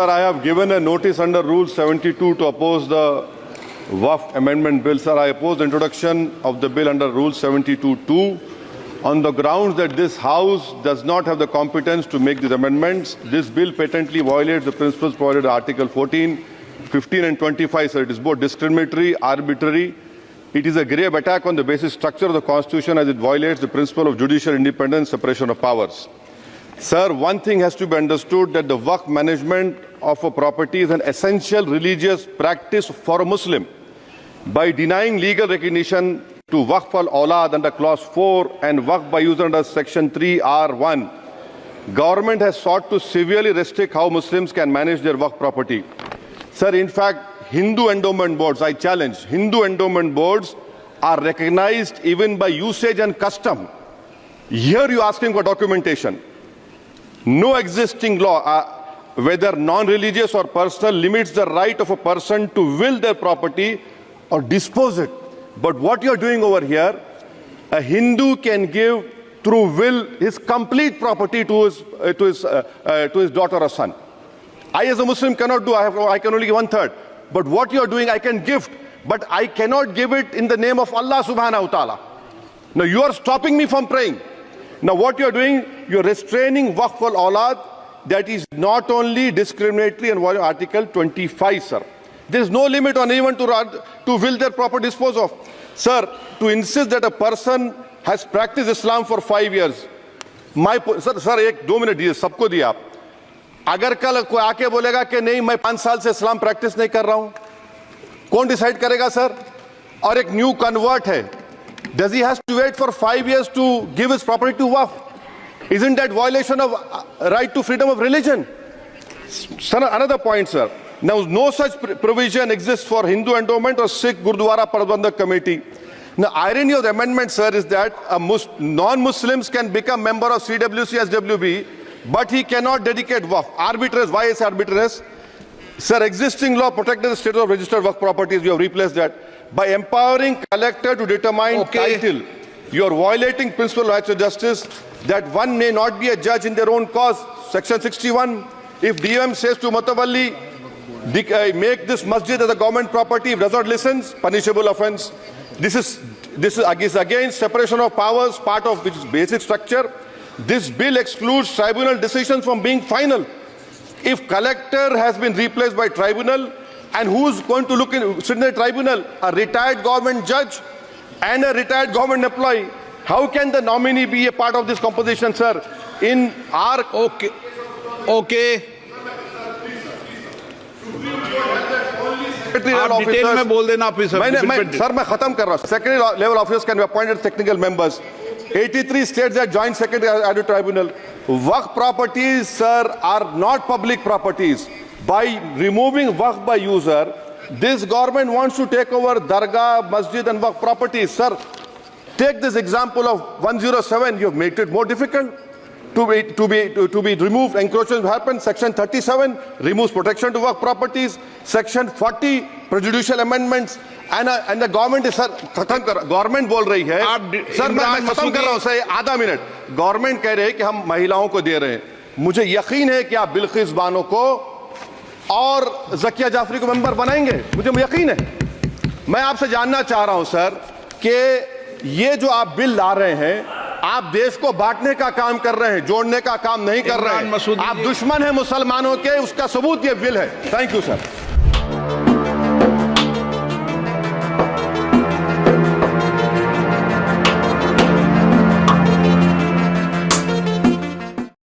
Sir, I have given a notice under Rule 72 to oppose the Waqf Amendment Bill. Sir, I oppose the introduction of the bill under Rule 72(2) on the grounds that this House does not have the competence to make these amendments. This bill patently violates the principles provided in Article 14, 15 and 25. Sir, it is both discriminatory, arbitrary. It is a grave attack on the basic structure of the Constitution as it violates the principle of judicial independence, separation of powers. Sir, one thing has to be understood, that the Waqf management of a property is an essential religious practice for a Muslim. By denying legal recognition to Waqf al-Awlad under Clause 4 and Waqf by user under Section 3(r)(1), government has sought to severely restrict how Muslims can manage their Waqf property. Sir, in fact, Hindu endowment boards, I challenge, Hindu endowment boards are recognized even by usage and custom. Here you are asking for documentation. No existing law, whether non-religious or personal, limits the right of a person to will their property or dispose it. But what you are doing over here, a Hindu can give through will his complete property to his daughter or son. I as a Muslim cannot do, I can only give 1/3. But what you are doing, I can gift, but I cannot give it in the name of Allah subhanahu wa ta'ala. Now you are stopping me from praying. Now what you are doing, you are restraining Waqf al-Awlad. That is not only discriminatory and violating Article 25, sir. There is no limit on anyone to will their proper dispose of. Sir, to insist that a person has practiced Islam for 5 years, sir, एक 2 minute दिए, सबको दिया आप. अगर कल कोई आके बोलेगा कि नहीं मैं 5 साल से इस्लाम प्रैक्टिस नहीं कर रहा हूं, कौन डिसाइड करेगा सर? और एक न्यू कन्वर्ट है, does he has to wait for 5 years to give his property to Waqf? Isn't that violation of right to freedom of religion? Sir, another point, sir. Now, no such provision exists for Hindu endowment or Sikh Gurdwara Prabandhak Committee. Now, irony of the amendment, sir, is that non-Muslims can become member of CWC, SWB, but he cannot dedicate Waqf. Arbitrariness. Why is arbitrariness? Sir, existing law protected the status of registered Waqf properties. You have replaced that. By empowering collector to determine title, you are violating principle of rights of justice, that one may not be a judge in their own cause. Section 61, if DOM says to Mutawalli, make this masjid as a government property, if does not listen, punishable offence. This is against separation of powers, part of which is basic structure. This bill excludes tribunal decisions from being final. If collector has been replaced by tribunal, and who's going to sit in the tribunal? A retired government judge and a retired government employee. How can the nominee be a part of this composition, sir? In our... Okay. आप detail में बोल देना officer. Sir मैं खत्म कर रहा हूं. Secondary level officers can be appointed technical members. 83 states that joint secretary added tribunal. Waqf properties, sir, are not public properties. By removing Waqf by user, this government wants to take over Dargah, Masjid and Waqf properties. Sir, take this example of 107. You have made it more difficult to be removed. Encroachment happen. Section 37 removes protection to Waqf properties. Section 40 prejudicial amendments. And the government is, sir, government बोल रही है. Sir मैं खत्म कर रहा हूं sir, आधा minute. Government कह रहे हैं कि हम महिलाओं को दे रहे हैं. मुझे यकीन है कि आप बिल्किस बानो को और ज़किया जाफरी को मेंबर बनाएंगे, मुझे यकीन है. मैं आपसे जानना चाह रहा हूं सर कि ये जो आप बिल ला रहे हैं, आप देश को बांटने का काम कर रहे हैं, जोड़ने का काम नहीं कर रहे हैं. आप दुश्मन हैं मुसलमानों के, उसका सबूत ये बिल है. Thank you sir.